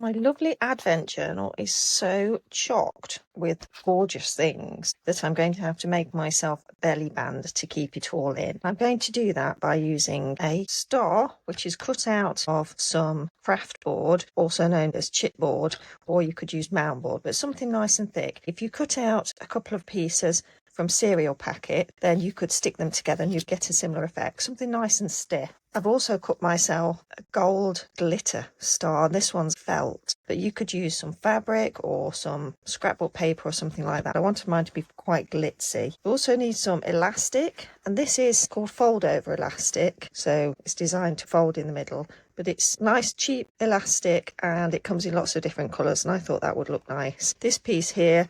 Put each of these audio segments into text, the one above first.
My lovely Advent journal is so chocked with gorgeous things that I'm going to have to make myself a belly band to keep it all in. I'm going to do that by using a star, which is cut out of some craft board, also known as chipboard, or you could use mound board, but something nice and thick. If you cut out a couple of pieces from cereal packet, then you could stick them together and you'd get a similar effect, something nice and stiff. I've also cut myself a gold glitter star. This one's felt, but you could use some fabric or some scrapbook paper or something like that. I wanted mine to be quite glitzy. You also need some elastic, and this is called fold over elastic, so it's designed to fold in the middle, but it's nice cheap elastic and it comes in lots of different colours, and I thought that would look nice. This piece here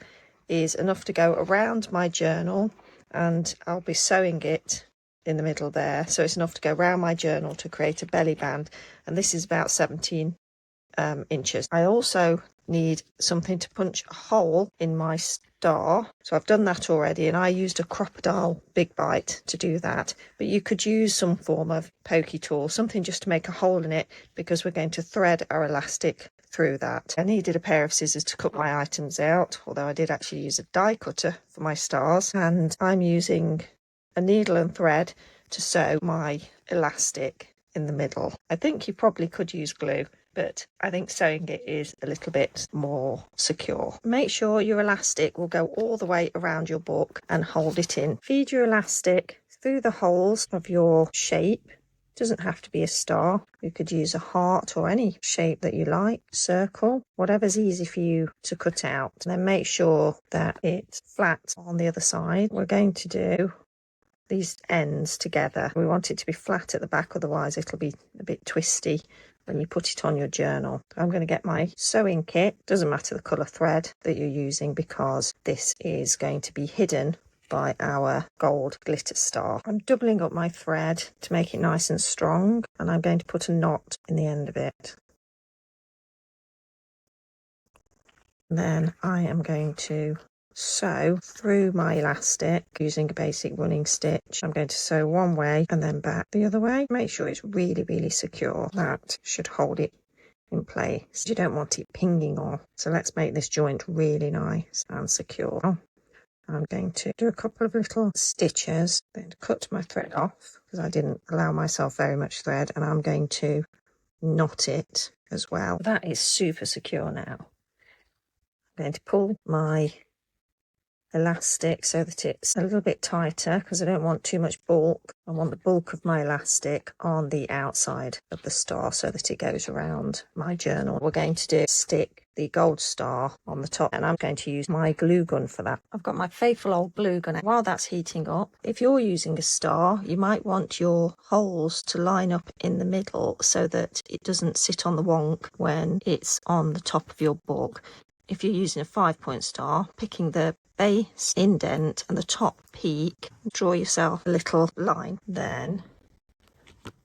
is enough to go around my journal, and I'll be sewing it in the middle there, so it's enough to go around my journal to create a belly band, and this is about 17 inches. I also need something to punch a hole in my star, so I've done that already, and I used a crocodile big bite to do that, but you could use some form of pokey tool, something just to make a hole in it, because we're going to thread our elastic through that. I needed a pair of scissors to cut my items out, although I did actually use a die cutter for my stars, and I'm using a needle and thread to sew my elastic in the middle. I think you probably could use glue, but I think sewing it is a little bit more secure. Make sure your elastic will go all the way around your book and hold it in. Feed your elastic through the holes of your shape. It doesn't have to be a star. You could use a heart or any shape that you like, circle, whatever's easy for you to cut out. And then make sure that it's flat on the other side. We're going to do these ends together. We want it to be flat at the back, otherwise it'll be a bit twisty when you put it on your journal. I'm going to get my sewing kit. Doesn't matter the colour thread that you're using, because this is going to be hidden by our gold glitter star. I'm doubling up my thread to make it nice and strong, and I'm going to put a knot in the end of it. Then I am going to sew through my elastic using a basic running stitch. I'm going to sew one way and then back the other way. Make sure it's really secure. That should hold it in place. You don't want it pinging off. So let's make this joint really nice and secure. I'm going to do a couple of little stitches, then cut my thread off because I didn't allow myself very much thread, and I'm going to knot it as well. That is super secure now. I'm going to pull my elastic so that it's a little bit tighter, because I don't want too much bulk. I want the bulk of my elastic on the outside of the star so that it goes around my journal. We're going to stick the gold star on the top, and I'm going to use my glue gun for that. I've got my faithful old glue gun. While that's heating up, if you're using a star, you might want your holes to line up in the middle so that it doesn't sit on the wonk when it's on the top of your book. If you're using a 5-point star, picking the base indent and the top peak, draw yourself a little line. Then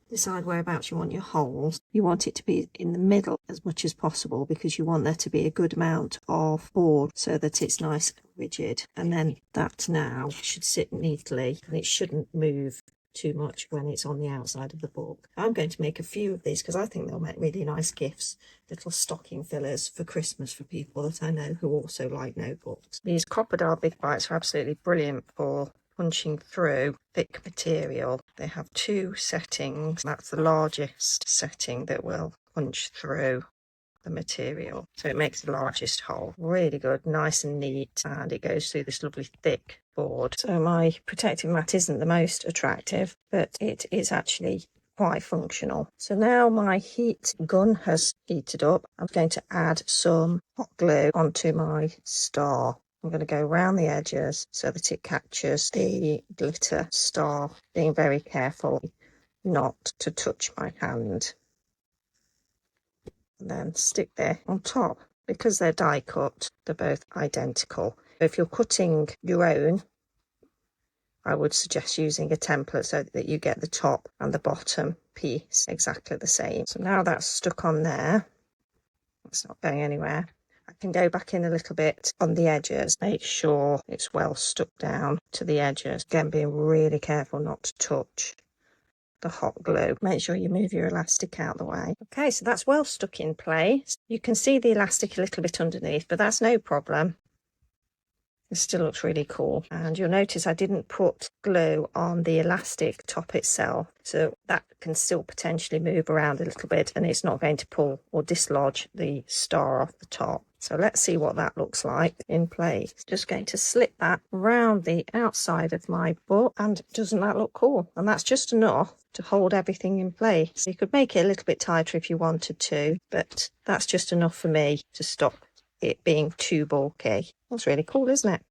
decide whereabouts you want your holes. You want it to be in the middle as much as possible, because you want there to be a good amount of board so that it's nice and rigid. And then that now should sit neatly, and it shouldn't move too much when it's on the outside of the book. I'm going to make a few of these because I think they'll make really nice gifts, little stocking fillers for Christmas for people that I know who also like notebooks. These crocodile big bites are absolutely brilliant for punching through thick material. They have 2 settings. That's the largest setting that will punch through the material, so it makes the largest hole. Really good, nice and neat, and it goes through this lovely thick board. So my protective mat isn't the most attractive, but it is actually quite functional. So now my heat gun has heated up. I'm going to add some hot glue onto my star. I'm going to go around the edges so that it catches the glitter star, being very careful not to touch my hand. And then stick there on top. Because they're die cut, they're both identical. If you're cutting your own, I would suggest using a template so that you get the top and the bottom piece exactly the same. So now that's stuck on there, it's not going anywhere. I can go back in a little bit on the edges, make sure it's well stuck down to the edges. Again, being really careful not to touch the hot glue. Make sure you move your elastic out of the way. Okay, so that's well stuck in place. You can see the elastic a little bit underneath, but that's no problem. It still looks really cool. And you'll notice I didn't put glue on the elastic top itself, so that can still potentially move around a little bit and it's not going to pull or dislodge the star off the top. So let's see what that looks like in place. Just going to slip that around the outside of my book, and doesn't that look cool? And that's just enough to hold everything in place. You could make it a little bit tighter if you wanted to, but that's just enough for me to stop it being too bulky. That's really cool, isn't it?